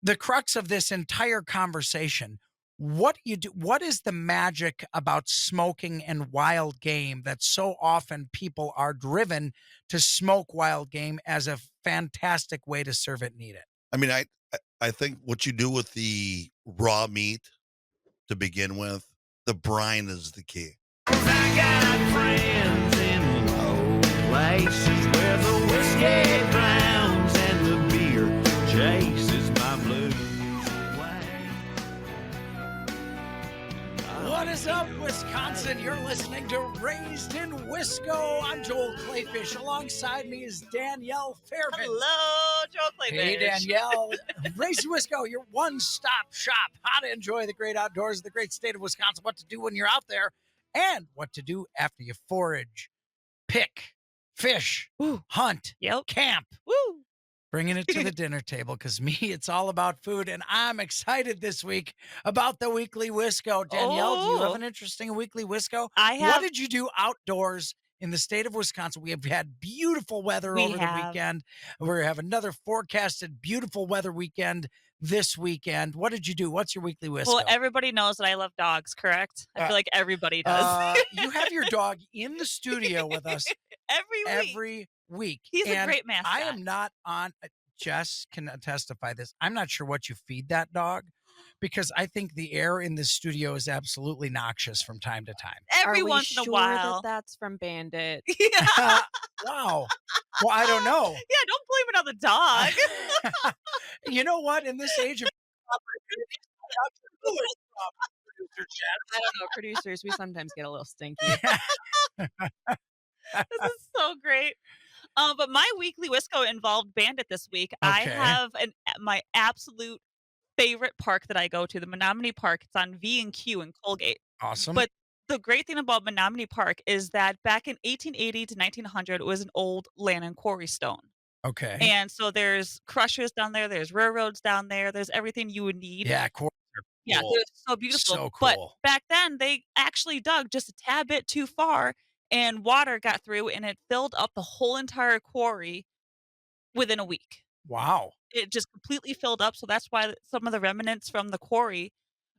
the crux of this entire conversation. What do you do? What is the magic about smoking and wild game that so often people are driven to smoke wild game as a fantastic way to serve it and eat it? I mean, I think what you do with the raw meat to begin with, the brine is the key. I got friends in low places where the whiskey drowns and the beer chases my blues away. What is up, Wisconsin? You're listening to Raised in Wisco. I'm Joel Kleefisch. Alongside me is Danielle Fairman. Hello, Joel Kleefisch. Hey, Danielle. Raised in Wisco, your one-stop shop. How to enjoy the great outdoors, the great state of Wisconsin, what to do when you're out there, and what to do after you forage, pick, fish, hunt, camp. Woo! Bringing it to the dinner table because me, it's all about food. And I'm excited this week about the weekly Wisco. Danielle, do you have an interesting weekly Wisco? I have. What did you do outdoors in the state of Wisconsin? We have had beautiful weather over the weekend. We have another forecasted beautiful weather weekend this weekend. What did you do? What's your weekly Wisco? Well, everybody knows that I love dogs, correct? I feel like everybody does. You have your dog in the studio with us every week. He's and a great mascot. I am not on. Jess can testify this. I'm not sure what you feed that dog because I think the air in the studio is absolutely noxious from time to time. Every Are we once in a sure while. that's from Bandit? Yeah. Wow. Well, I don't know. Yeah, don't blame it on the dog. You know what? In this age of I don't know, producers, we sometimes get a little stinky. This is so great. But my weekly Wisco involved Bandit this week. I Okay. have my absolute favorite park that I go to, the Menominee Park. It's on V&Q in Colgate. Awesome. But the great thing about Menominee Park is that back in 1880 to 1900, it was an old land and quarry stone. Okay. And so there's crushers down there, there's railroads down there, there's everything you would need. Yeah, quarries are Yeah, cool. they're so beautiful. So But cool. back then, they actually dug just a tad bit too far, and water got through, and it filled up the whole entire quarry within a week. Wow. It just completely filled up, so that's why some of the remnants from the quarry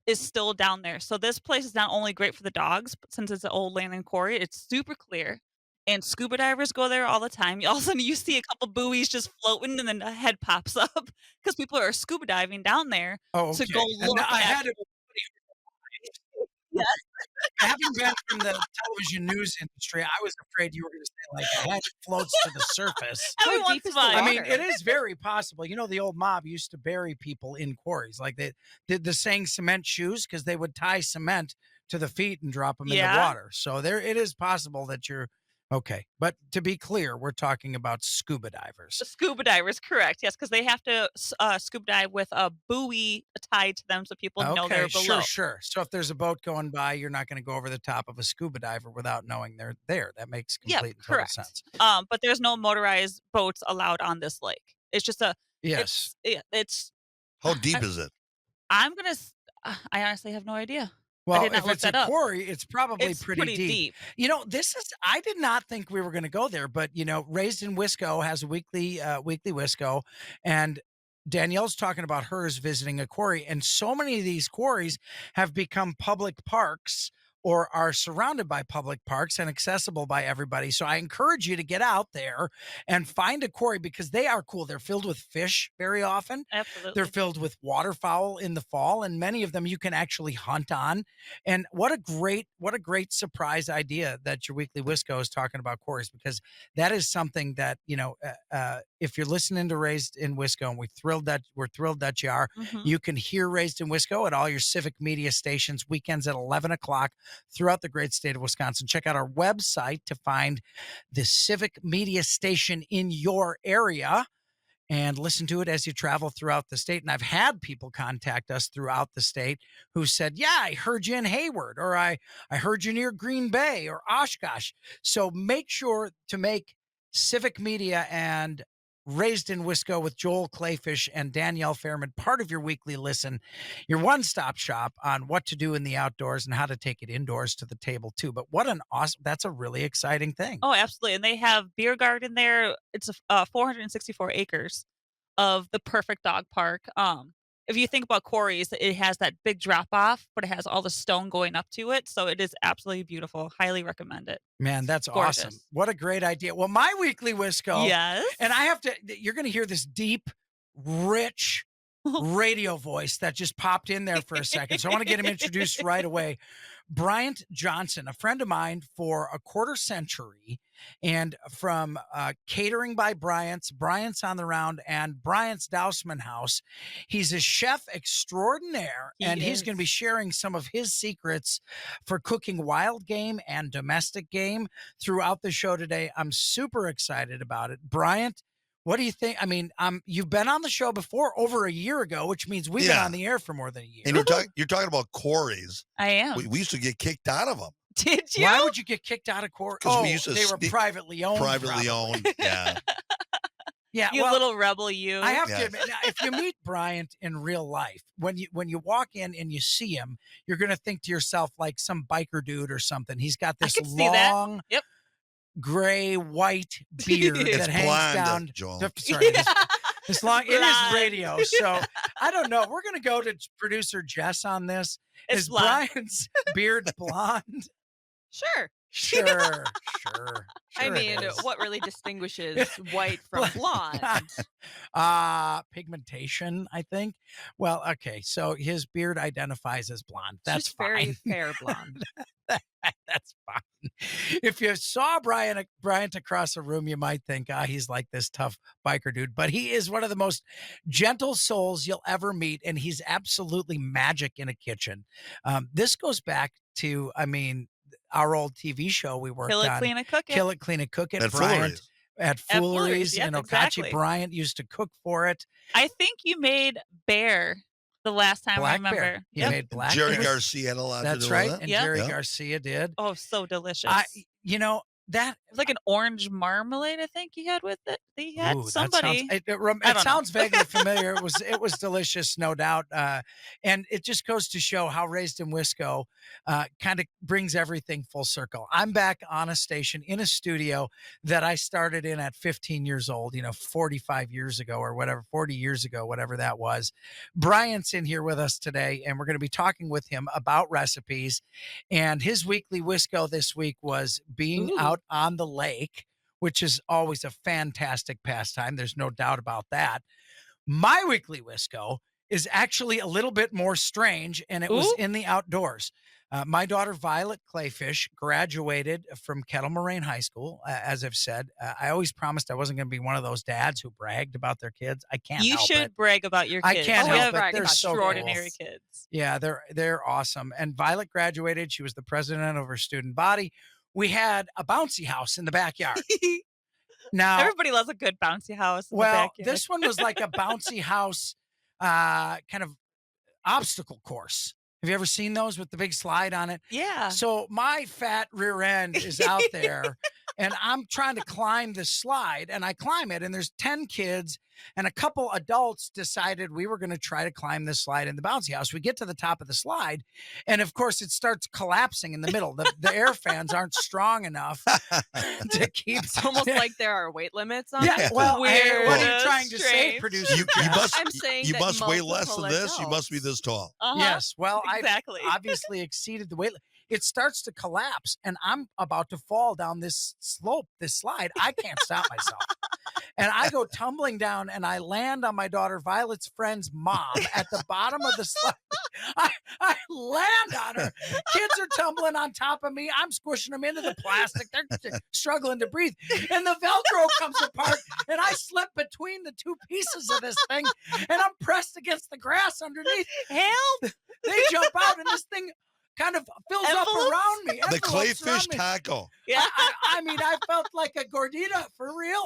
is still down there. So this place is not only great for the dogs, but since it's an old land and quarry, it's super clear, and scuba divers go there all the time. All of a sudden, you see a couple buoys just floating, and then a head pops up because people are scuba diving down there Oh, to okay. go And look I at. had to Yes. having been from the television news industry, I was afraid you were going to say like a head floats to the surface. Every How once deep in is a the while. I mean, water? it is very possible. You know, the old mob used to bury people in quarries. Like they did the saying cement shoes because they would tie cement to the feet and drop them in the Yeah. water. So there, it is possible that you're okay. But to be clear, we're talking about scuba divers. The scuba divers, correct? Yes, because they have to scuba dive with a buoy tied to them, so people know they're below. Sure. So if there's a boat going by, you're not going to go over the top of a scuba diver without knowing they're there. That makes Yeah, complete and total correct. sense. But there's no motorized boats allowed on this lake. It's just a. Yes. It's. How deep is it? I'm gonna. I honestly have no idea. Well, did not if look it's a that up. quarry, it's probably It's pretty deep. You know, I did not think we were going to go there, but you know, Raised in Wisco has a weekly Wisco, and Danielle's talking about hers visiting a quarry, and so many of these quarries have become public parks or are surrounded by public parks and accessible by everybody. So I encourage you to get out there and find a quarry because they are cool. They're filled with fish very often. Absolutely. They're filled with waterfowl in the fall, and many of them you can actually hunt on. And what a great surprise idea that your weekly Wisco is talking about quarries, because that is something that, you know, if you're listening to Raised in Wisco, and we're thrilled that you are, Mhm. you can hear Raised in Wisco at all your Civic media stations, weekends at 11 o'clock throughout the great state of Wisconsin. Check out our website to find the Civic media station in your area and listen to it as you travel throughout the state. And I've had people contact us throughout the state who said, yeah, I heard you in Hayward, or I heard you near Green Bay or Oshkosh. So make sure to make Civic Media and Raised in Wisco with Joel Kleefisch and Danielle Fairman part of your weekly listen, your one-stop shop on what to do in the outdoors and how to take it indoors to the table too. But what an awesome, that's a really exciting thing. Oh, absolutely. And they have beer garden there. It's 464 acres of the perfect dog park. if you think about quarries, it has that big drop off, but it has all the stone going up to it. So it is absolutely beautiful. Highly recommend it. Man, that's awesome. Gorgeous. What a great idea. Well, my weekly Wisco, Yes. and I have to, you're going to hear this deep, rich radio voice that just popped in there for a second. So I want to get him introduced right away. Bryant Johnson, a friend of mine for a quarter century, and from Catering by Bryant's on the Round, and Bryant's Dousman House. He's a chef extraordinaire, and he's going to be sharing some of his secrets for cooking wild game and domestic game throughout the show today. I'm super excited about it. Bryant, what do you think? I mean, you've been on the show before over a year ago, which means we've been on the air for more than a year. And you're talking about quarries. I am. We used to get kicked out of them. Did you? Why would you get kicked out of quarries? Because we used to they were privately owned. Privately owned, yeah. Yeah, you little rebel, you. I have to admit, now, if you meet Bryant in real life, when you walk in and you see him, you're going to think to yourself like some biker dude or something. He's got this long, gray, white beard that hangs blonde, down. Joel. Sorry, this long. It is radio, so I don't know. We're going to go to producer Jess on this. Is Bryant's beard blonde? Sure. Sure. I mean, what really distinguishes white from blonde? Pigmentation, I think. Well, okay, so his beard identifies as blonde. That's just fine. very fair blonde. That's fine. If you saw Bryant across the room, you might think, he's like this tough biker dude. But he is one of the most gentle souls you'll ever meet, and he's absolutely magic in a kitchen. This goes back to, our old TV show we worked on. Kill It, Clean It, Cook It. Kill It, Clean It, Cook It. At Bryant at Fooleries. Yep, Kachi exactly. Bryant used to cook for it. I think you made Bear the last time I remember. Bear. You made Black Jerry Bear. Garcia had a lot to That's do right. with it. And Jerry Garcia did. Oh, so delicious. That it's like an orange marmalade, I think he had with it. He had somebody. It sounds vaguely familiar. It was delicious, no doubt. And it just goes to show how Raised in Wisco kind of brings everything full circle. I'm back on a station in a studio that I started in at 15 years old, 45 years ago or whatever, 40 years ago, whatever that was. Bryant's in here with us today, and we're going to be talking with him about recipes. And his weekly Wisco this week was being out on the lake, which is always a fantastic pastime. There's no doubt about that. My weekly Wisco is actually a little bit more strange, and it was in the outdoors. My daughter, Violet Kleefisch, graduated from Kettle Moraine High School. As I've said, I always promised I wasn't going to be one of those dads who bragged about their kids. I can't help it. You should brag about your kids. I can't help it. They're extraordinary kids. Yeah, they're awesome. And Violet graduated. She was the president of her student body. We had a bouncy house in the backyard. Now everybody loves a good bouncy house. In the backyard. This one was like a bouncy house kind of obstacle course. Have you ever seen those with the big slide on it? Yeah. So my fat rear end is out there and I'm trying to climb this slide, and I climb it, and there's 10 kids and a couple adults decided we were going to try to climb this slide in the bouncy house. We get to the top of the slide, and of course it starts collapsing in the middle. The air fans aren't strong enough to keep. It's almost like there are weight limits on it. Well, what are you trying to say, producer? You must weigh less than this. You must be this tall. Yes. Well, exactly. I've obviously exceeded the weight. It starts to collapse, and I'm about to fall down this slope, this slide. I can't stop myself. And I go tumbling down, and I land on my daughter Violet's friend's mom at the bottom of the slide. I land on her. Kids are tumbling on top of me. I'm squishing them into the plastic. They're struggling to breathe. And the Velcro comes apart, and I slip between the two pieces of this thing, and I'm pressed against the grass underneath. Help! They jump out, and this thing kind of fills up around me. The Kleefisch taco. Yeah. I mean, I felt like a gordita for real.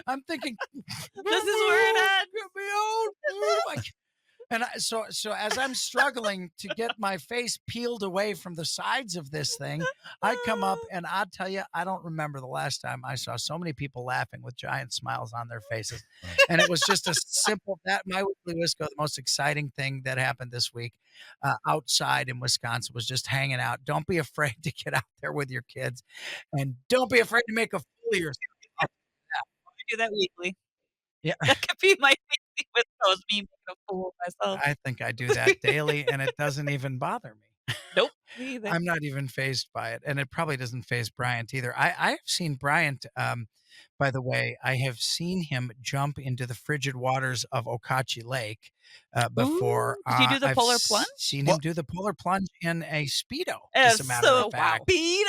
I'm thinking, this is where it ends. Get me out. And so as I'm struggling to get my face peeled away from the sides of this thing, I come up, and I'll tell you, I don't remember the last time I saw so many people laughing with giant smiles on their faces. And it was just a simple, my weekly Wisco, the most exciting thing that happened this week outside in Wisconsin was just hanging out. Don't be afraid to get out there with your kids, and don't be afraid to make a fool of yourself. I do that weekly. Yeah. That could be my Wisco is me making a fool of myself. I think I do that daily, and it doesn't even bother me. Nope, me either. I'm not even fazed by it, and it probably doesn't faze Bryant either. I've seen Bryant, by the way, I have seen him jump into the frigid waters of Okachi Lake before. Ooh, did you do the I've polar plunge? Seen Well- him do the polar plunge in a Speedo, as a matter of fact. Speedo?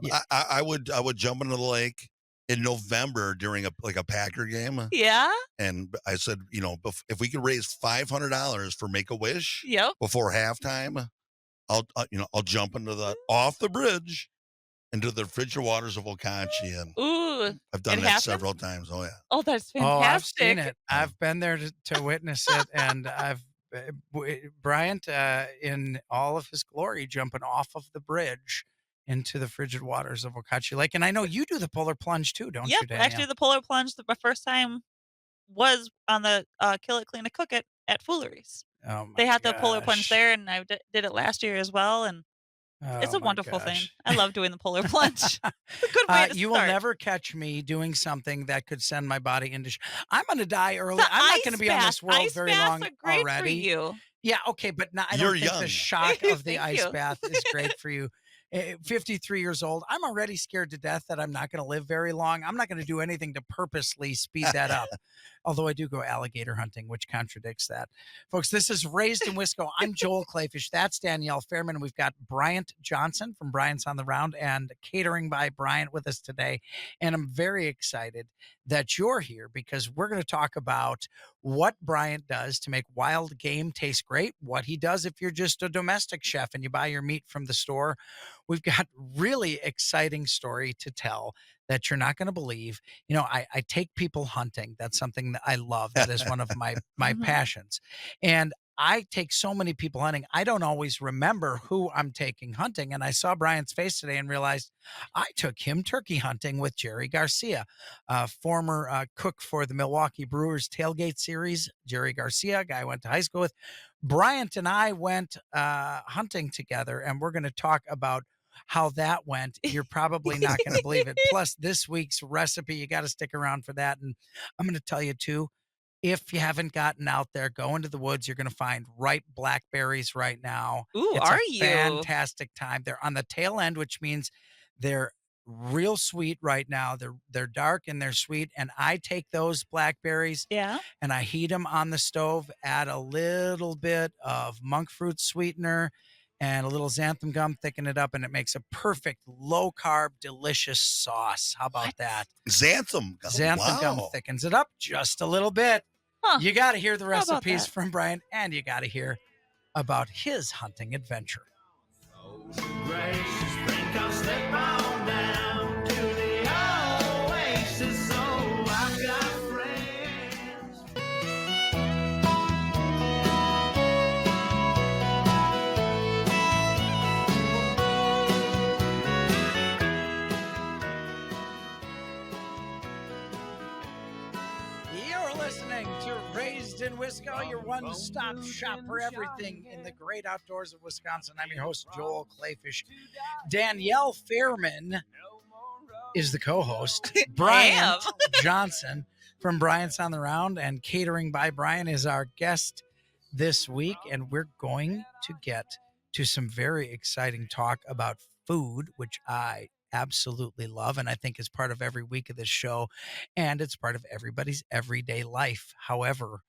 Yeah. I would jump into the lake in November during a Packer game, Yeah? and I said, if we could raise $500 for Make-A-Wish Yep. before halftime, I'll jump off the bridge into the frigid waters of Okachi, and Ooh. I've done It that happened? several times. Oh yeah. Oh, that's Oh, I've fantastic. seen it. I've been there to witness it, and Bryant in all of his glory jumping off of the bridge into the frigid waters of Okachi Lake. And I know you do the polar plunge too, don't you, Yep. Danielle? Actually, the polar plunge, my first time was on the Kill It, Clean It, Cook It at Fooleries. Oh my They had the polar plunge gosh. there, and I did it last year as well. And it's Oh a my wonderful thing. gosh. I love doing the polar plunge. It's a good way to You will start. never catch me doing something that could send my body into. I'm going to die early. The I'm not going to ice be on this baths- world ice very baths long are great already. For you. Yeah, okay, but I You're don't think young. the shock of the Thank ice you. bath is great for you. 53 years old. I'm already scared to death that I'm not going to live very long. I'm not going to do anything to purposely speed that up. Although I do go alligator hunting, which contradicts that. Folks, this is Raised in Wisco. I'm Joel Kleefisch. That's Danielle Fairman. We've got Bryant Johnson from Bryant's on the Round and Catering by Bryant with us today. And I'm very excited that you're here because we're going to talk about what Bryant does to make wild game taste great, what he does if you're just a domestic chef and you buy your meat from the store. We've got really exciting story to tell that you're not going to believe. I take people hunting. That's something that I love. That is one of my Mhm. passions. And I take so many people hunting. I don't always remember who I'm taking hunting. And I saw Bryant's face today and realized I took him turkey hunting with Jerry Garcia, former cook for the Milwaukee Brewers tailgate series. Jerry Garcia, a guy I went to high school with. Bryant and I went hunting together, and we're going to talk about how that went. You're probably not going to believe it. Plus, this week's recipe, you got to stick around for that. And I'm going to tell you, too, if you haven't gotten out there, go into the woods. You're going to find ripe blackberries right now. Ooh, It's are a you? fantastic time. They're on the tail end, which means they're real sweet right now. They're dark and they're sweet. And I take those blackberries Yeah. and I heat them on the stove, add a little bit of monk fruit sweetener and a little xanthan gum, thicken it up, and it makes a perfect low-carb, delicious sauce. How about that? Xanthan gum. Xanthan gum Wow. thickens it up just a little bit. Huh. You got to hear the How about recipes that? from Brian, and you got to hear about his hunting adventure. Gracious friend, come step on down to the oasis. Oh, I've got friends. You're listening to Raised in Wisco, your one-stop shop for everything in the great outdoors of Wisconsin. I'm your host, Joel Kleefisch. Danielle Fairman is the co-host. Bryant Johnson from Bryant's on the Round and Catering by Bryant is our guest this week, and we're going to get to some very exciting talk about food, which I absolutely love and I think is part of every week of this show, and it's part of everybody's everyday life. However,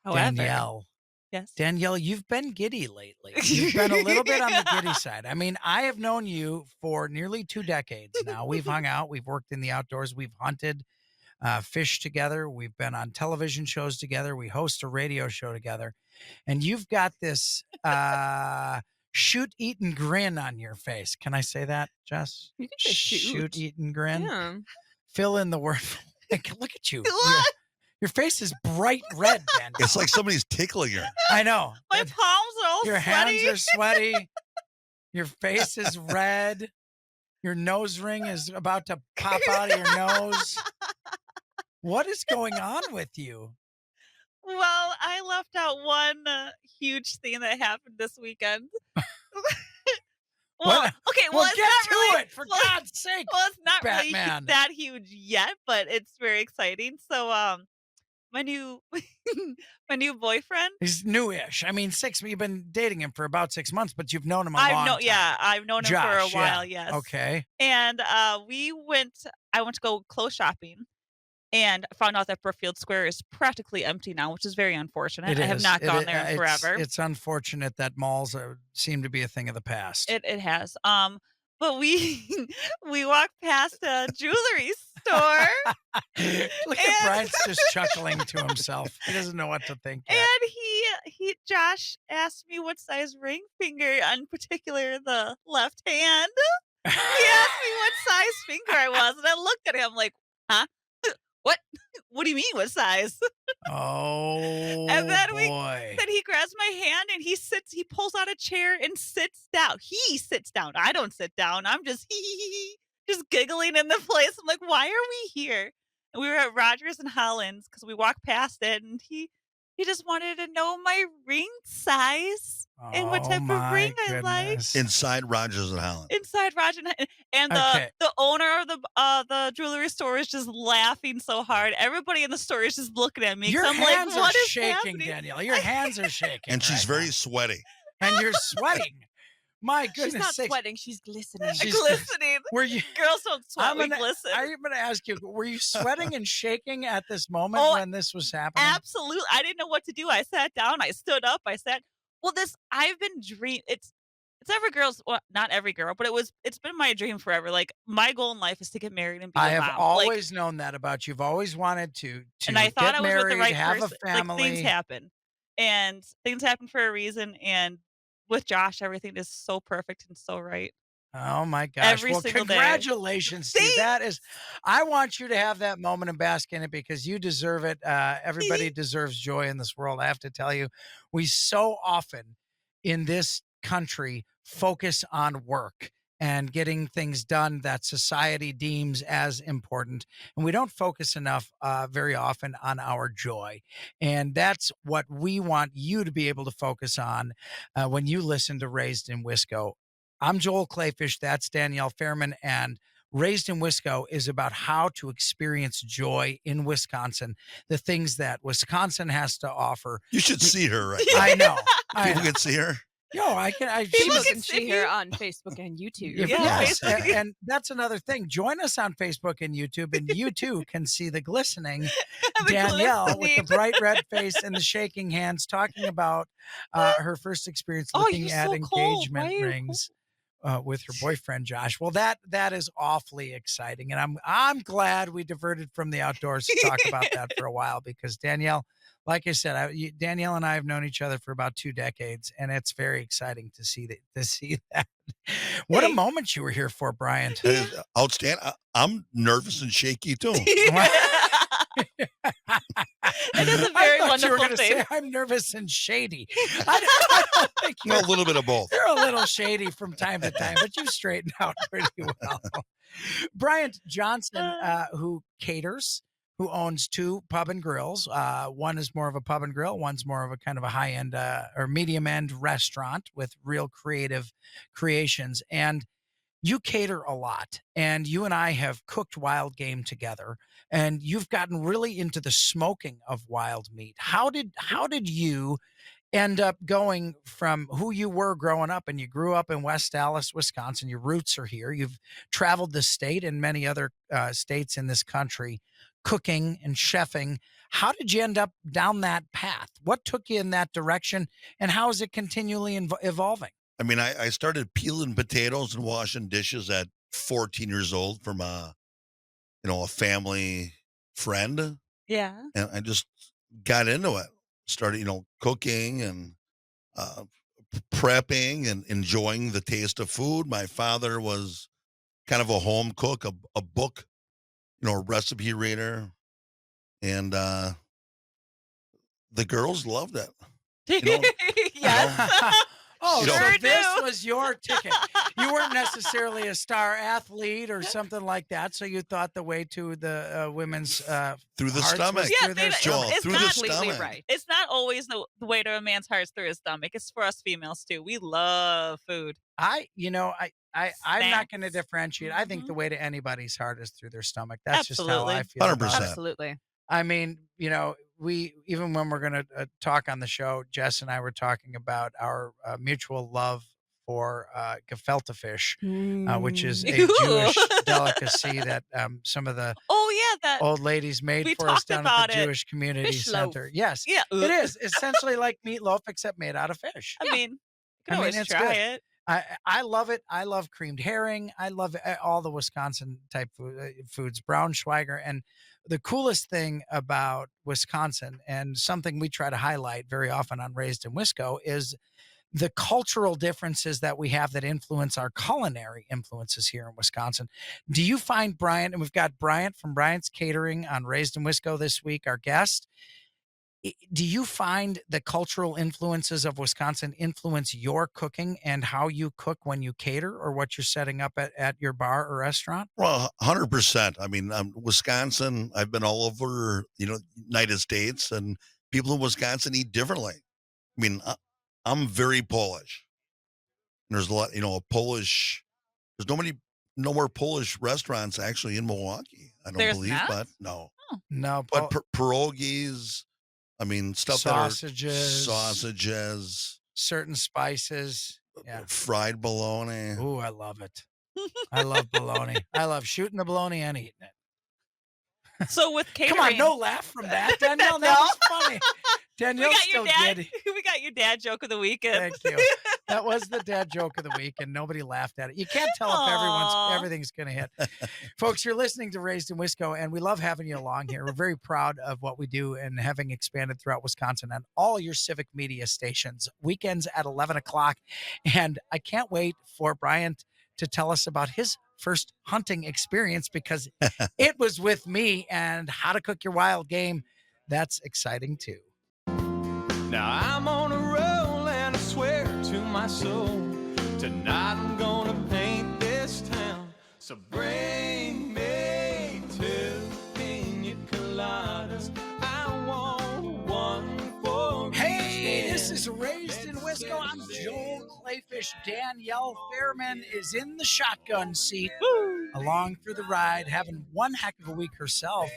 Danielle, Yes. Danielle, you've been giddy lately. You've been a little bit on the giddy side. I mean, I have known you for nearly 2 decades now. We've hung out, we've worked in the outdoors, we've hunted, fished together, we've been on television shows together, we host a radio show together, and you've got this shoot, eat, and grin on your face. Can I say that, Jess? You can say shoot. Eat, and grin. Yeah. Fill in the word. Look at you. Your face is bright red, Danielle. It's like somebody's tickling her. I know. My palms are all Your sweaty. hands are sweaty. Your face is red. Your nose ring is about to pop out of your nose. What is going on with you? Well, I left out one huge thing that happened this weekend. Well, What? okay, well, Well, it's get not to really, it, for well, God's sake. well, it's not Batman. really that huge yet, but it's very exciting. So, my new my new boyfriend. He's newish. I mean, you've been dating him for about 6 months, but you've known him a long time. I've known him for a Josh, while, yeah. yes. Okay. And I went to go clothes shopping and found out that Brookfield Square is practically empty now, which is very unfortunate. I have not gone there in forever. It's unfortunate that malls seem to be a thing of the past. It has. But we we walked past a jewelry store. Look at Bryant's just chuckling to himself. He doesn't know what to think yet. And Josh asked me what size ring finger, in particular the left hand. He asked me what size finger I was, and I looked at him like, huh? What? What do you mean, what size? Oh, And then boy. then he grabs my hand and he pulls out a chair and sits down. He sits down. I don't sit down. I'm just just giggling in the place. I'm like, why are we here? And we were at Rogers and Hollins because we walked past it, and he just wanted to know my ring size and what type of ring I like. Inside Rogers and Holland. Inside Rogers and the owner of the jewelry store is just laughing so hard. Everybody in the store is just looking at me. Your I'm hands like, what are is shaking, happening? Danielle. Your hands are shaking. And she's right very now. sweaty. And you're sweating. My goodness She's not sakes. sweating. She's glistening. She's- Glistening. Were you? Girls don't sweat. I'm We gonna glisten. ask you, were you sweating and shaking at this moment Oh, when this was happening? Absolutely. I didn't know what to do. I sat down. I stood up. I said, "Well, I've been dreaming. It's every girl's. Well, not every girl, but it's been my dream forever. Like my goal in life is to get married and be I a have mom. always known that about you. You've always wanted to and I thought get I was married, with the right have person. a family. Like things happen, and things happen for a reason. And with Josh, everything is so perfect and so right. Oh my gosh. Every well, single day. congratulations to you. That is, I want you to have that moment and bask in it because you deserve it. Everybody deserves joy in this world. I have to tell you, we so often in this country focus on work and getting things done that society deems as important. And we don't focus enough very often on our joy. And that's what we want you to be able to focus on when you listen to Raised in Wisco. I'm Joel Kleefisch. That's Danielle Fairman. And Raised in Wisco is about how to experience joy in Wisconsin, the things that Wisconsin has to offer. You should see her right now. I know. I People know. can see her. Yo, I can. People Look can at see her on Facebook and YouTube. Yes, Facebook. and that's another thing. Join us on Facebook and YouTube, and you too can see the glistening The Danielle with the glistening. bright red face and the shaking hands, talking about her first experience Oh, looking you're at so cold. engagement Why are you rings with her boyfriend Josh. Well, that is awfully exciting, and I'm glad we diverted from the outdoors to talk about that for a while because Danielle. Like I said, Danielle and I have known each other for about 2 decades, and it's very exciting to see that. What a moment you were here for, Bryant. It is outstanding. I'm nervous and shaky too. It is a very I thought you were wonderful gonna thing. say I'm nervous and shady. I don't think A little bit of both. you're a little shady from time to time, but you straighten out pretty well. Bryant Johnson, who caters, who owns 2 pub and grills. One is more of a pub and grill. One's more of a kind of a high end or medium end restaurant with real creative creations. And you cater a lot, and you and I have cooked wild game together, and you've gotten really into the smoking of wild meat. How did you end up going from who you were growing up, and you grew up in West Dallas, Wisconsin? Your roots are here. You've traveled the state and many other states in this country cooking and chefing. How did you end up down that path? What took you in that direction, and how is it continually evolving? I mean, I started peeling potatoes and washing dishes at 14 years old from a family friend. Yeah. And I just got into it. Started, cooking and prepping and enjoying the taste of food. My father was kind of a home cook, a book, a recipe reader. And the girls loved it. Yes. Oh, You so know- Sure this do. was your ticket. You weren't necessarily a star athlete or something like that, so you thought the way to the women's Through the hearts stomach. was Yeah, through their they- Joel, stomach. it's through the not Completely stomach. right. It's not always the way to a man's heart is through his stomach. It's for us females too. We love food. I'm not going to Snacks. differentiate. I think Mhm. the way to anybody's heart is through their stomach. That's just how I Absolutely. feel. about 100%. it. Absolutely. I mean, we even when we're going to talk on the show, Jess and I were talking about our mutual love for gefilte fish, which is a Ooh. Jewish delicacy that some of the Oh yeah, that old ladies made we for us talked down at the about it. Jewish Community Fish loaf. Center. Yes, Yeah. it is essentially like meatloaf except made out of fish. I mean, you can I mean, always it's try good. it. I love it. I love creamed herring. I love all the Wisconsin type foods, Braunschweiger. And the coolest thing about Wisconsin, and something we try to highlight very often on Raised in Wisco, is the cultural differences that we have that influence our culinary influences here in Wisconsin. Do you find Bryant, and we've got Bryant from Bryant's Catering on Raised in Wisco this week, our guest. Do you find the cultural influences of Wisconsin influence your cooking and how you cook when you cater or what you're setting up at your bar or restaurant? Well, 100%. I mean, Wisconsin, I've been all over, United States, and people in Wisconsin eat differently. I mean, I'm very Polish. And there's a lot, there's no more Polish restaurants actually in Milwaukee, I don't There's believe, not? but no. No, But pierogies, I mean, stuff that are sausages, certain spices. Yeah. fried bologna. Ooh, I love it. I love bologna. I love shooting the bologna and eating it. So with catering, Come on, no laugh from that, Danielle. That was funny. we Danielle got still your dad. did. We got your dad joke of the weekend. Thank you. That was the dad joke of the week, and nobody laughed at it. You can't tell if Aw. everything's going to hit. Folks, you're listening to Raised in Wisco, and we love having you along here. We're very proud of what we do and having expanded throughout Wisconsin on all your Civic media stations, weekends at 11 o'clock. And I can't wait for Bryant to tell us about his first hunting experience, because it was with me, and how to cook your wild game. That's exciting too. Now I'm on a roll and I swear to my soul, tonight I'm gonna paint this town. So bring me two pina coladas. I want one for Hey, this is Raised in Wisco. I'm Joel Kleefisch. Danielle Fairman is in the shotgun seat, along through the ride, having one heck of a week herself,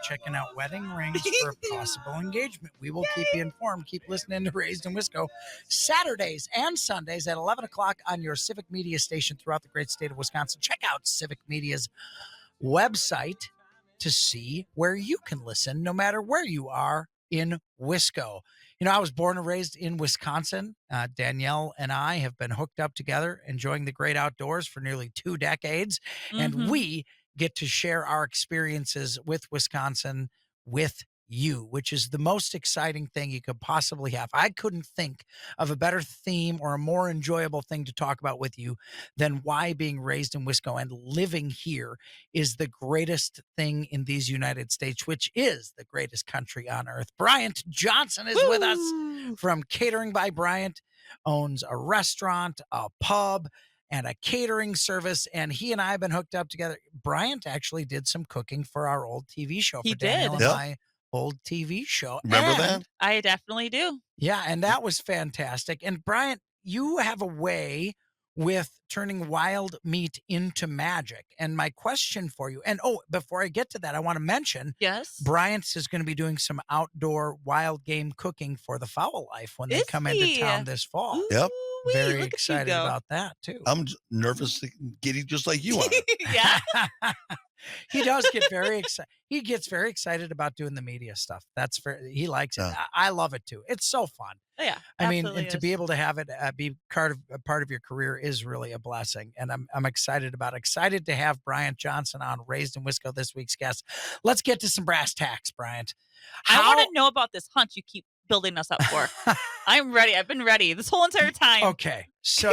checking out wedding rings for a possible engagement. We will keep you informed. Keep listening to Raised in Wisco Saturdays and Sundays at 11 o'clock on your Civic Media station throughout the great state of Wisconsin. Check out Civic Media's website to see where you can listen, no matter where you are in Wisco. I was born and raised in Wisconsin. Danielle and I have been hooked up together, enjoying the great outdoors for nearly 2 decades. And we get to share our experiences with Wisconsin with you, which is the most exciting thing you could possibly have. I couldn't think of a better theme or a more enjoyable thing to talk about with you than why being raised in Wisco and living here is the greatest thing in these United States, which is the greatest country on earth. Bryant Johnson is with us from Catering by Bryant, owns a restaurant, a pub, and a catering service, and he and I have been hooked up together. Bryant actually did some cooking for our old TV show. He for Danielle did. and Yep. my old TV show. Remember And- that? I definitely do. Yeah, and that was fantastic. And Bryant, you have a way with turning wild meat into magic. And my question for you, and before I get to that, I want to mention Yes. Bryant is going to be doing some outdoor wild game cooking for the Fowl Life when they Is come into he? town this fall. Yep. Ooh-wee, Very look at you excited go. about that too. I'm nervous, giddy, just like you are. Yeah. He does get very excited. He gets very excited about doing the media stuff. He likes it. Yeah. I love it too. It's so fun. Yeah. I mean, absolutely and to is. be able to have it be part of your career is really a blessing, and I'm excited about it. Excited to have Bryant Johnson on Raised in Wisco, this week's guest. Let's get to some brass tacks, Bryant. I want to know about this hunt you keep building us up for. I'm ready. I've been ready this whole entire time. Okay, so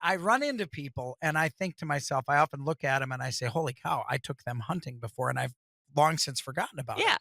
I run into people, and I think to myself, I often look at them and I say, "Holy cow! I took them hunting before, and I've long since forgotten about it." Yeah.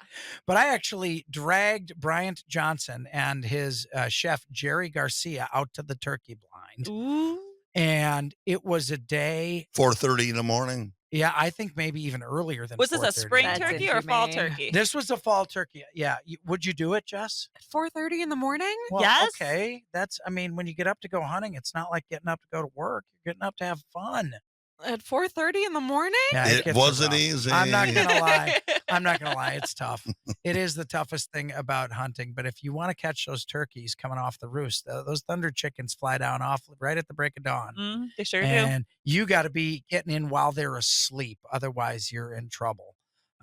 But I actually dragged Bryant Johnson and his chef Jerry Garcia out to the turkey blind, Ooh. and it was a day. 4:30 in the morning. Yeah, I think maybe even earlier than. Was this a 4:30. spring That's turkey or fall inhumane. turkey? This was a fall turkey. Yeah, would you do it, Jess? At 4:30 in the morning? Well, Yes. Okay, when you get up to go hunting, it's not like getting up to go to work. You're getting up to have fun. At 4:30 in the morning? Yeah, It gets wasn't rough. easy. I'm not gonna lie. I'm not gonna lie. It's tough. It is the toughest thing about hunting. But if you want to catch those turkeys coming off the roost, those thunder chickens fly down off right at the break of dawn, They sure do. and you got to be getting in while they're asleep. Otherwise, you're in trouble.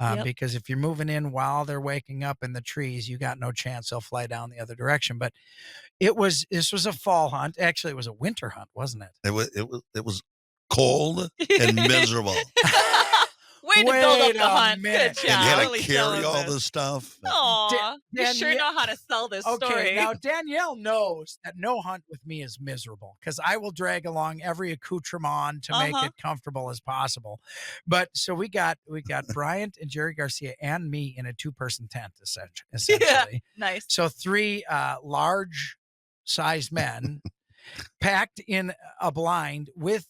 Yep. Because if you're moving in while they're waking up in the trees, you got no chance. They'll fly down the other direction. But this was a fall hunt. Actually, it was a winter hunt, wasn't it? It was cold and miserable. Way to build up Wait the a hunt. minute. Good And you job. had Really to carry selling all this. this stuff. Aw, you sure Danielle- know how to sell this Okay, story. now Danielle knows that no hunt with me is miserable because I will drag along every accoutrement to make it comfortable as possible. But so we got Bryant and Jerry Garcia and me in a 2-person tent essentially. Nice. So 3 large sized men packed in a blind with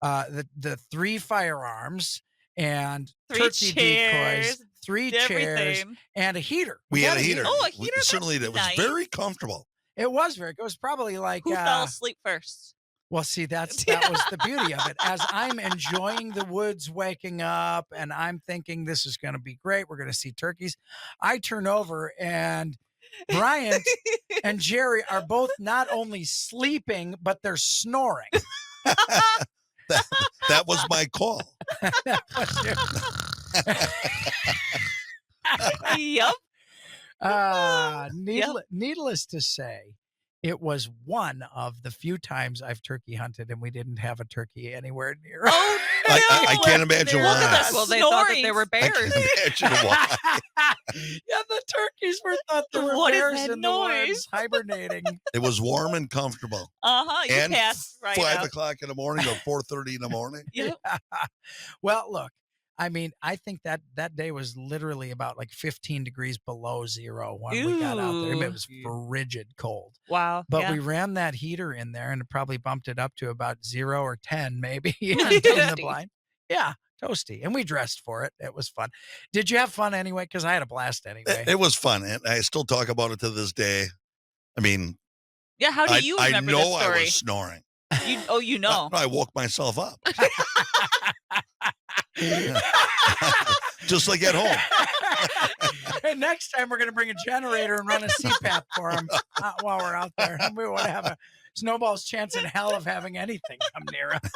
the 3 firearms and 3 turkey chairs, decoys, 3 chairs, everything. and a heater. We had got a heater. Oh, a We- heater? certainly, That's it was nice. very comfortable. It was probably like Who fell asleep first? well, see, that was the beauty of it. As I'm enjoying the woods waking up and I'm thinking this is going to be great. We're going to see turkeys. I turn over and Bryant and Jerry are both not only sleeping, but they're snoring. That was my call. Yep. Needless to say, it was one of the few times I've turkey hunted and we didn't have a turkey anywhere near. Oh, I can't imagine Look at why. the Well, they thought that they snoring. were I bears. can't imagine why. Yeah, the turkeys thought there were What is bears that in the noise? woods hibernating. It was warm and comfortable. You And passed right 5 out. o'clock in the morning or 4:30 in the morning. Yep. Well, look, I mean, I think that day was literally about like 15 degrees below zero when we got out there. I mean, it was frigid cold. Wow. But yeah. we ran that heater in there and it probably bumped it up to about 0 or 10 maybe in the Toasty. blind. Yeah, toasty. And we dressed for it. It was fun. Did you have fun anyway? Because I had a blast anyway. It was fun, and I still talk about it to this day. I mean, Yeah. How do you I remember know this story? I was snoring. You know. I woke myself up. Just like at home. And next time we're going to bring a generator and run a CPAP for him while we're out there. And we want to have a snowball's chance in hell of having anything come near us.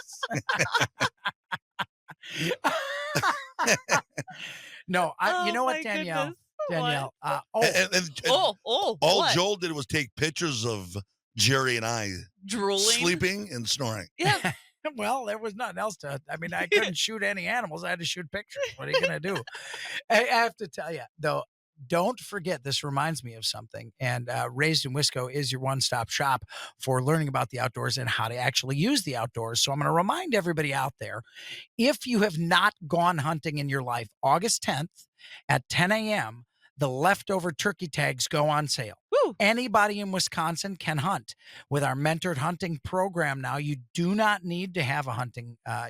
No, you know what, my Danielle? goodness. What? Danielle. And All all Joel did was take pictures of Jerry and I drooling. sleeping and snoring. Yeah. Well, there was nothing else to. I mean, I couldn't shoot any animals. I had to shoot pictures. What are you going to do? I have to tell you, though, don't forget, this reminds me of something. And Raised in Wisco is your one-stop shop for learning about the outdoors and how to actually use the outdoors. So I'm going to remind everybody out there, if you have not gone hunting in your life, August 10th at 10 a.m., the leftover turkey tags go on sale. Woo. Anybody in Wisconsin can hunt. With our mentored hunting program now, you do not need to have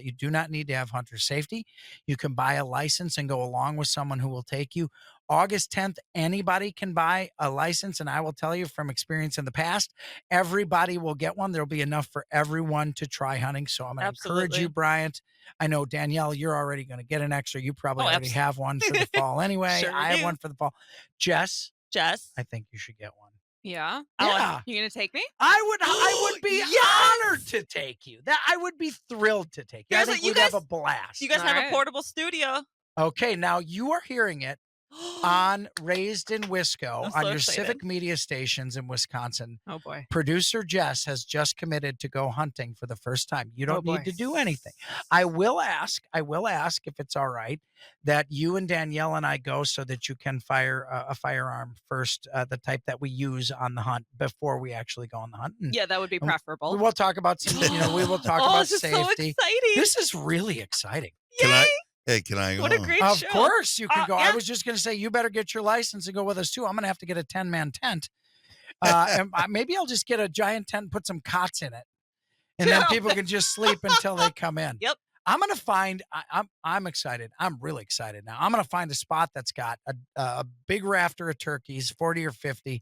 you do not need to have hunter safety. You can buy a license and go along with someone who will take you. August 10th, anybody can buy a license. And I will tell you from experience in the past, everybody will get one. There'll be enough for everyone to try hunting. So I'm going to encourage Absolutely. you, Bryant. I know, Danielle, you're already going to get an extra. You probably Oh, already have one for the fall anyway. Sure I have do. one for the fall. Jess, Jess. I think you should get one. Yeah. Yeah. You gonna take me? I would be honored to take you. That I would be thrilled to take you. I Guys, think you we'd have guys- a blast. You guys All have right. a portable studio. Okay, now you are hearing it on Raised in Wisco I'm on so your excited. civic media stations in Wisconsin. Oh boy. Producer Jess has just committed to go hunting for the first time. You don't boy. need to do anything. I will ask if it's all right that you and Danielle and I go so that you can fire a firearm first, the type that we use on the hunt before we actually go on the hunt. And Yeah, that would be we preferable. will talk about some, we will talk Oh, about this is so safety. exciting. This is really exciting. Can I? Hey, can I go? What a great Of show. course you can go. yeah. I was just going to say, you better get your license and go with us too. I'm going to have to get a 10-man tent. And maybe I'll just get a giant tent and put some cots in it. And then people can just sleep until they come in. Yep. I'm going to find, I'm excited. I'm really excited now. I'm going to find a spot that's got a big rafter of turkeys, 40 or 50,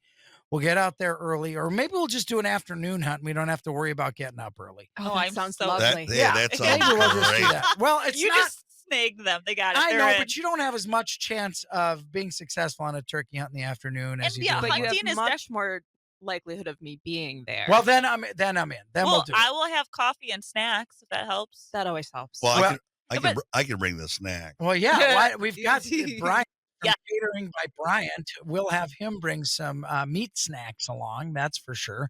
We'll get out there early, or maybe we'll just do an afternoon hunt. And we don't have to worry about getting up early. Oh, Oh, that I'm sounds so- lovely. That sounds Maybe we'll just do great. that. Well, it's You not. just snagged them. They got it. I They're know, in. but you don't have as much chance of being successful on a turkey hunt in the afternoon as And you yeah, do. But in you the have hunting is much more likelihood of me being there. Well, then I'm in. Then well, we'll do it. I will have coffee and snacks if that helps. that always helps. Well, Well, I can bring the snack. Well, yeah, we've got Brian from Yeah. Catering by Bryant. We'll have him bring some meat snacks along. That's for sure.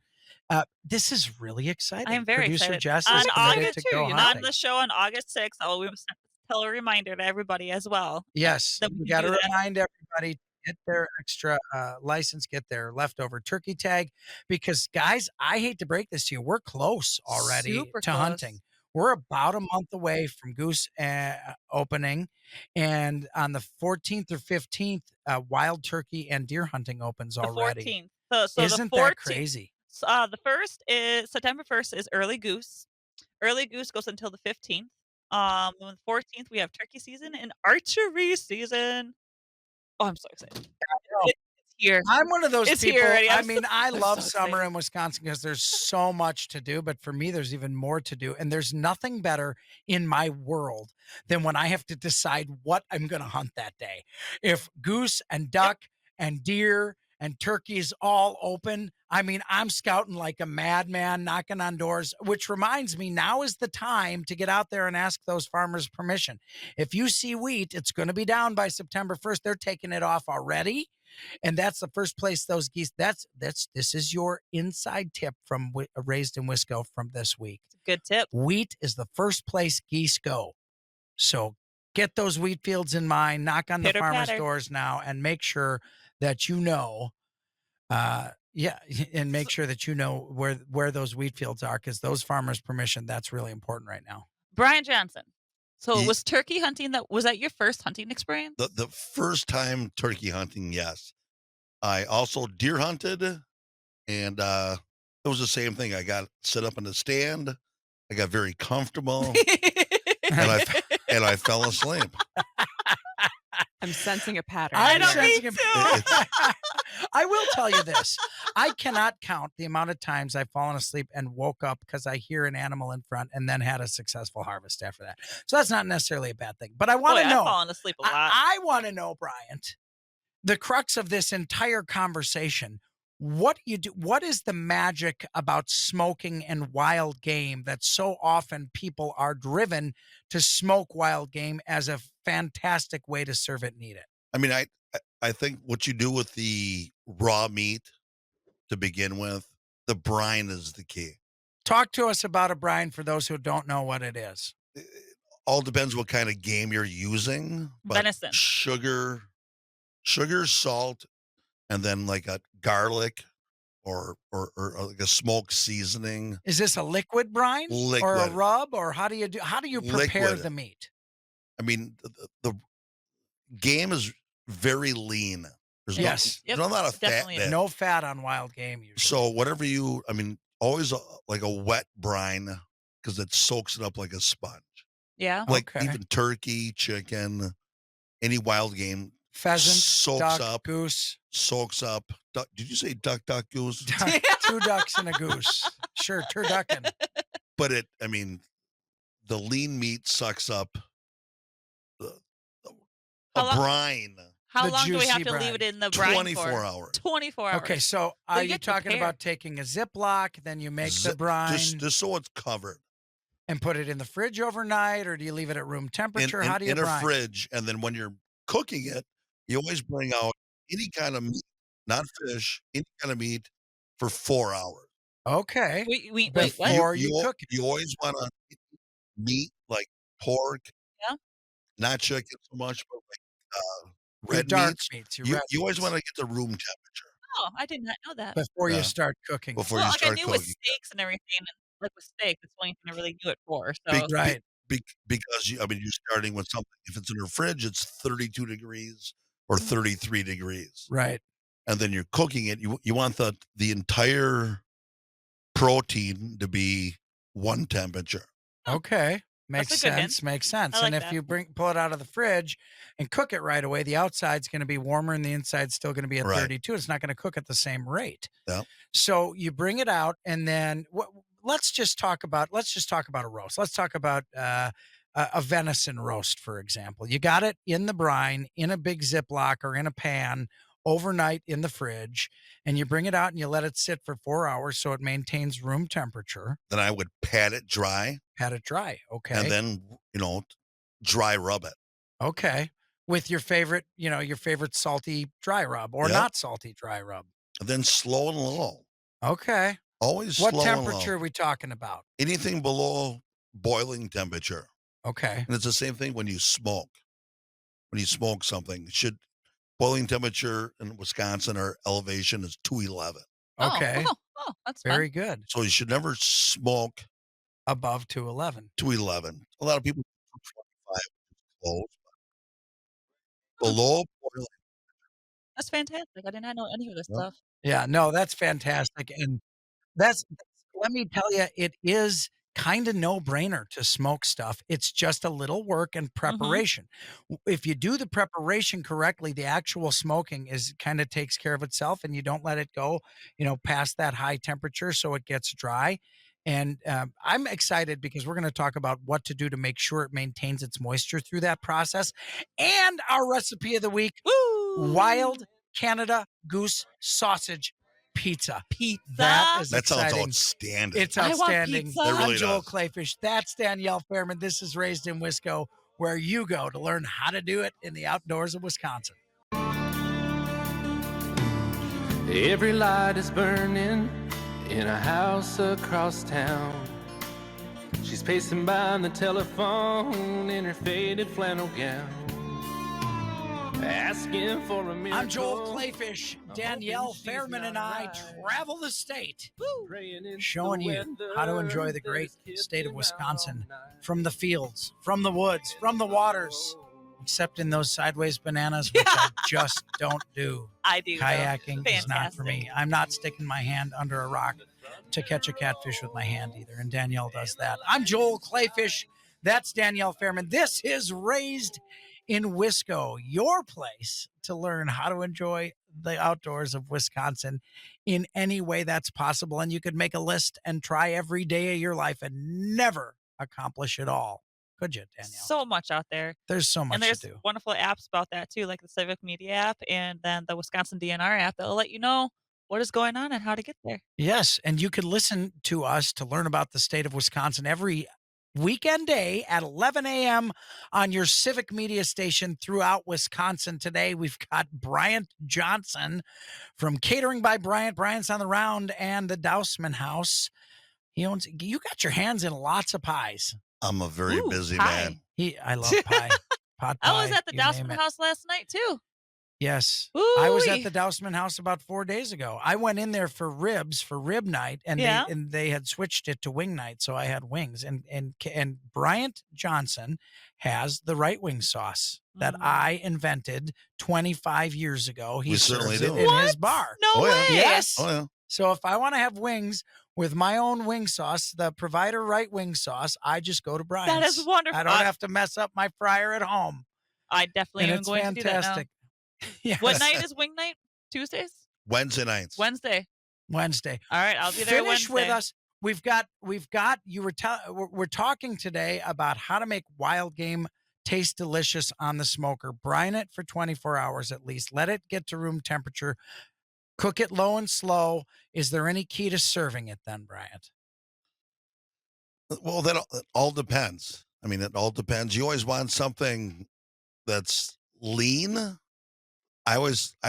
This is really exciting. I am very Producer excited. Jess On is committed August to too, go you know? On hunting. the show on August 6th, I will tell a reminder to everybody as well. Yes, Then we we can got to do that. remind everybody to get their extra license, get their leftover turkey tag, because guys, I hate to break this to you, we're close already Super to close. hunting. We're about a month away from goose opening, and on the 14th or 15th, wild turkey and deer hunting opens The already. 14th. So Isn't the 14th. that crazy? The first is September 1st is early goose. Early goose goes until the 15th. On the 14th we have turkey season and archery season. Oh, I'm so excited. It's here. I'm one of those It's here people. already. I I'm mean, so- I I'm love so summer excited. in Wisconsin because there's so much to do. But for me, there's even more to do. And there's nothing better in my world than when I have to decide what I'm going to hunt that day. If goose and duck and deer and turkeys all open, I mean, I'm scouting like a madman, knocking on doors, which reminds me, now is the time to get out there and ask those farmers permission. If you see wheat, it's going to be down by September 1st. They're taking it off already. And that's the first place those geese. This is your inside tip from Raised in Wisco from this week. Good tip. Wheat is the first place geese go. So get those wheat fields in mind. Knock on the Pitter farmers' patter. doors now, and make sure that you know. And make sure that you know where those wheat fields are, because those farmers' permission, that's really important right now. Bryant Johnson. So Ye- was turkey hunting was that your first hunting experience? The first time turkey hunting, yes. I also deer hunted, and it was the same thing. I got set up in the stand. I got very comfortable, and I fell asleep. I'm sensing a pattern. I'm know, here. me sensing too. I will tell you this. I cannot count the amount of times I've fallen asleep and woke up because I hear an animal in front and then had a successful harvest after that. So that's not necessarily a bad thing. But I want Boy, to I've know. fallen asleep a lot. I want to know, Bryant, the crux of this entire conversation. What do you do? What is the magic about smoking and wild game that so often people are driven to smoke wild game as a fantastic way to serve it and eat it? I mean, I think what you do with the raw meat to begin with, the brine is the key. Talk to us about a brine for those who don't know what it is. It all depends what kind of game you're using. But Venison. sugar, salt, and then like a garlic or like a smoked seasoning. Is this a liquid brine or a Liquid. rub, or how do you prepare Liquid. the meat? I mean, the game is very lean. There's Yes. there's not a lot of fat Definitely. there. No fat on wild game usually. So whatever I mean, always like a wet brine because it soaks it up like a sponge. Yeah. Like Okay. even turkey, chicken, any wild game Pheasant, soaks duck, up, goose, soaks up. Duck, did you say duck, goose? two ducks and a goose. Sure, turducken. But I mean, the lean meat sucks up a How long- brine. How The long do we have juicy to leave brine. it in the brine 24 for? hours. 24 hours. Okay, so Well, are you you get talking prepared. about taking a Ziploc, then you make the Zip- brine Just so it's covered and put it in the fridge overnight, or do you leave it at room temperature? How do you in a brine? fridge, and then when you're cooking it, you always bring out any kind of meat, not fish, any kind of meat for 4 hours. Okay. Wait, Before- what? Or you cook it. You always want to meat like pork. Yeah. Not chicken so much, but like Your red dark meats. meats. Your You red always meats, want to get the room temperature Oh, I did not know that. before you Yeah. start cooking. before Well, you like I start knew with cooking. steaks and everything, and like with steak, that's the only thing I really knew it for. So Big- Right. Because you're starting with something. If it's in your fridge, it's 32 degrees or 33 degrees, Right. and then you're cooking it. You want the entire protein to be one temperature. Okay. Makes That's a good hint. sense. Makes sense. I like And if that. you pull it out of the fridge and cook it right away, the outside's going to be warmer and the inside's still going to be at Right. 32. It's not going to cook at the same rate. Yeah. So you bring it out, and then let's just talk about a roast. Let's talk about a venison roast, for example. You got it in the brine, in a big Ziploc or in a pan overnight in the fridge, and you bring it out and you let it sit for 4 hours so it maintains room temperature. Then I would pat it dry. Pat it dry. Okay. And then, dry rub it. Okay. With your favorite salty dry rub or Yep. not salty dry rub. And then slow and low. Okay. Always What slow temperature and are low. we talking about? Anything below boiling temperature. Okay. And it's the same thing when you smoke. When you smoke something, boiling temperature in Wisconsin, our elevation is 211. Okay. Oh, that's fun. Very good. So you should never smoke Above 211. 211. A lot of people 225 close. Below boiling. That's fantastic. I did not know any of this Yep. stuff. Yeah, no, that's fantastic. And let me tell you, it is kind of no brainer to smoke stuff. It's just a little work and preparation. If you do the preparation correctly, the actual smoking kind of takes care of itself, and you don't let it go, past that high temperature so it gets dry. And I'm excited because we're going to talk about what to do to make sure it maintains its moisture through that process. And our recipe of the week, Woo! wild Canada goose sausage pizza. Pizza. That sounds exciting. outstanding. It's I want outstanding. pizza. It I'm really Joel does. Kleefisch. That's Danielle Fairman. This is Raised in Wisco, where you go to learn how to do it in the outdoors of Wisconsin. Every light is burning in a house across town. She's pacing by the telephone in her faded flannel gown, asking for a miracle. I'm Joel Kleefisch. Danielle Fairman and I travel the state, showing you how to enjoy the great state of Wisconsin from the fields, from the woods, from the waters, except in those sideways bananas, which I just don't do. I do. though. Kayaking is not for Fantastic. me. I'm not sticking my hand under a rock to catch a catfish with my hand either, and Danielle does that. I'm Joel Kleefisch. That's Danielle Fairman. This is Raised in Wisco, your place to learn how to enjoy the outdoors of Wisconsin in any way that's possible. And you could make a list and try every day of your life and never accomplish it all. Could you, Danielle? So much out there. There's so much And there's to do. wonderful apps about that too, like the Civic Media app and then the Wisconsin DNR app that'll let you know what is going on and how to get there. Yes, and you can listen to us to learn about the state of Wisconsin every weekend day at 11 a.m. on your Civic Media station throughout Wisconsin. Today, we've got Bryant Johnson from Catering by Bryant. Bryant's on the round and the Dousman House. You got your hands in lots of pies. I'm a very Ooh, busy pie. man. I love pie. Pot pie. I was at the you name Dousman it. house last night too. Yes. I was at Ooh-wee. the Dousman House about 4 days ago. I went in there for ribs for rib night, and Yeah. they had switched it to wing night, so I had wings. And Bryant Johnson has the right wing sauce that I invented 25 years ago. He We certainly serves it do. in his bar. No Oh, yeah. way. Yes. Oh, yeah. So if I want to have wings with my own wing sauce, the provider right wing sauce, I just go to Bryant's. That is wonderful. I don't have to mess up my fryer at home. I definitely And am it's going to do that now. fantastic. Yes. What night is wing night? Tuesdays? Wednesday nights. Wednesday. Wednesday. All right, I'll be there Finish Wednesday. with us. We're talking today about how to make wild game taste delicious on the smoker. Brine it for 24 hours at least. Let it get to room temperature. Cook it low and slow. Is there any key to serving it then, Bryant? Well, that all depends. I mean, it all depends. You always want something that's lean. I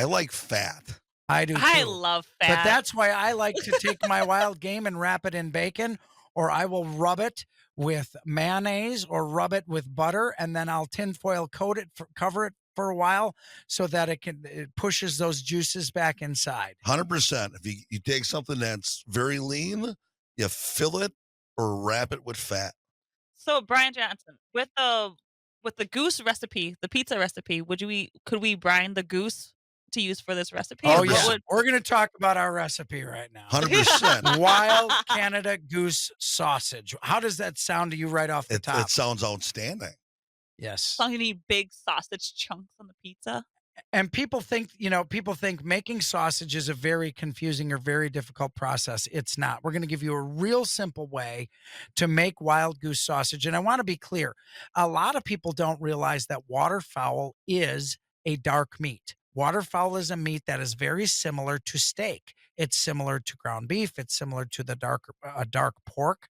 like fat. I do too. I love fat. But that's why I like to take my wild game and wrap it in bacon, or I will rub it with mayonnaise or rub it with butter, and then I'll tinfoil coat it, cover it for a while so that it pushes those juices back inside. 100%. If you take something that's very lean, you fill it or wrap it with fat. So Brian Johnson, with the goose recipe, the pizza recipe, could we brine the goose to use for this recipe. Oh, What yeah. would- We're going to talk about our recipe right now. 100%. Wild Canada goose sausage. How does that sound to you right off the top? It sounds outstanding. Yes. So you need big sausage chunks on the pizza. And people think making sausage is a very confusing or very difficult process. It's not. We're going to give you a real simple way to make wild goose sausage. And I want to be clear. A lot of people don't realize that waterfowl is a dark meat. Waterfowl is a meat that is very similar to steak. It's similar to ground beef. It's similar to the dark pork.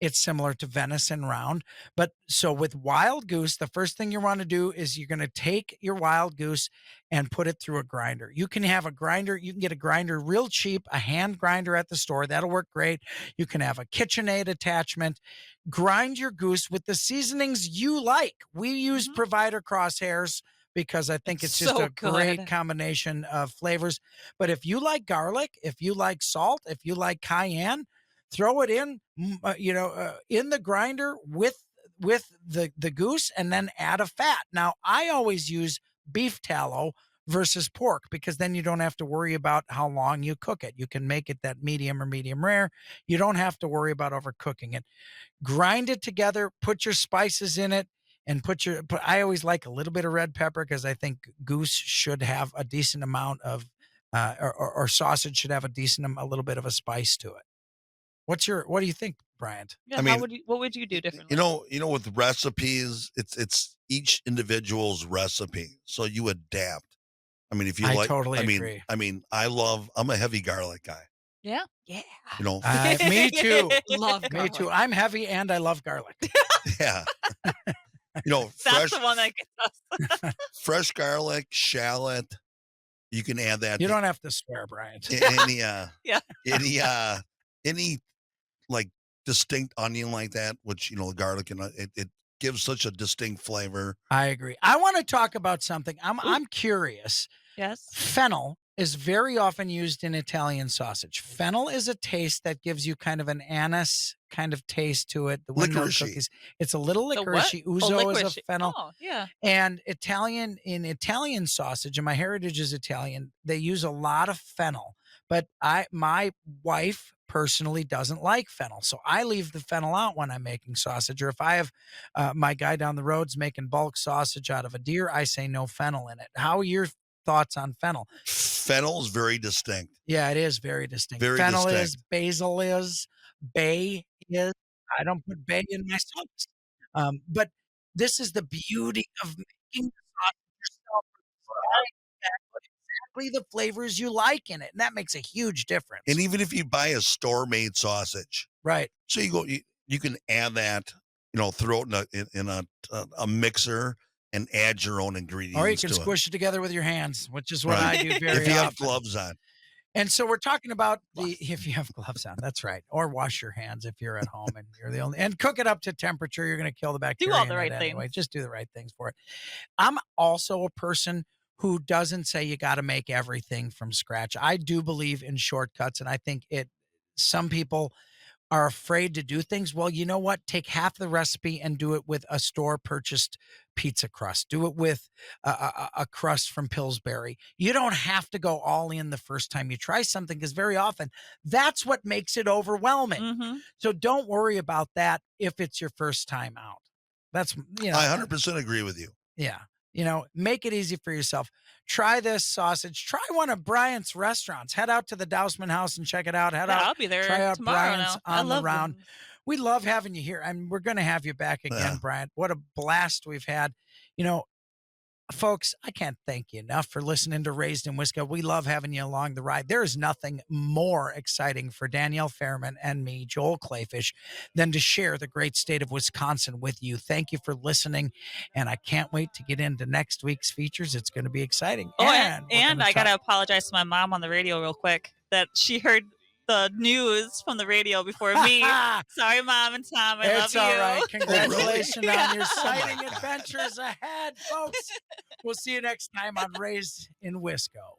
It's similar to venison round. But so with wild goose, the first thing you want to do is you're going to take your wild goose and put it through a grinder. You can have a grinder. You can get a grinder real cheap, a hand grinder at the store. That'll work great. You can have a KitchenAid attachment. Grind your goose with the seasonings you like. We use Provider Crosshairs because I think it's just so a great good. combination of flavors. But if you like garlic, if you like salt, if you like cayenne, throw it in, in the grinder with the goose, and then add a fat. Now, I always use beef tallow versus pork because then you don't have to worry about how long you cook it. You can make it that medium or medium rare. You don't have to worry about overcooking it. Grind it together, put your spices in it, and I always like a little bit of red pepper because I think goose should have a decent amount of, or sausage should have a little bit of a spice to it. What do you think, Bryant? Yeah, I mean, what would you do differently? With recipes, it's each individual's recipe, so you adapt. I mean, if you I totally agree. I'm a heavy garlic guy. Yeah. Me too. Love Me garlic. too. I'm heavy and I love garlic. Yeah. That's the one that gets us. Fresh garlic, shallot. You can add that. You don't have to swear, Bryant. Any like distinct onion like that, which garlic and it gives such a distinct flavor. I agree. I want to talk about something. I'm curious. Yes. Fennel is very often used in Italian sausage. Fennel is a taste that gives you kind of an anise kind of taste to it. The windmill Licorice-y. cookies. It's a little The what? licorice. Uzo is a fennel. Oh, yeah. And Italian sausage, and my heritage is Italian, they use a lot of fennel. But my wife personally doesn't like fennel. So I leave the fennel out when I'm making sausage. Or if I have my guy down the road's making bulk sausage out of a deer, I say no fennel in it. How are your thoughts on fennel? Fennel is very distinct. Yeah, it is very distinct. Very Fennel distinct. is, basil is, bay is. I don't put bay in my sauce. But this is the beauty of making the sausage yourself. Exactly the flavors you like in it, and that makes a huge difference. And even if you buy a store-made sausage, Right. so you can add that, throw it in a mixer and add your own ingredients. Or you can to squish it together with your hands, which is what Right. I do very if you have often. gloves on. And so we're talking about if you have gloves on, that's right. Or wash your hands if you're at home and you're the only, and cook it up to temperature. You're going to kill the bacteria. all the in right it anyway. things. Just do the right things for it. I'm also a person who doesn't say you got to make everything from scratch. I do believe in shortcuts, and I think some people are afraid to do things. Well, you know what? Take half the recipe and do it with a store purchased pizza crust. Do it with a crust from Pillsbury. You don't have to go all in the first time you try something, because very often that's what makes it overwhelming. Mm-hmm. So don't worry about that if it's your first time out. That's, I 100% agree with you. yeah. Make it easy for yourself. Try this sausage. Try one of Bryant's restaurants. Head out to the Dousman House and check it out. I'll be there Try out tomorrow Bryant's now. I on the love round. them. We love having you here, and we're going to have you back again, Yeah. Bryant. What a blast we've had. Folks, I can't thank you enough for listening to Raised in Wisco. We love having you along the ride. There is nothing more exciting for Danielle Fairman and me, Joel Kleefisch, than to share the great state of Wisconsin with you. Thank you for listening, and I can't wait to get into next week's features. It's going to be exciting. Oh, we're and gonna I got to talk- apologize to my mom on the radio real quick that she heard the news from the radio before me. Sorry, Mom and Tom. I love It's you. all right. Congratulations on your Oh, my exciting God. adventures ahead, folks. We'll see you next time on Raised in Wisco.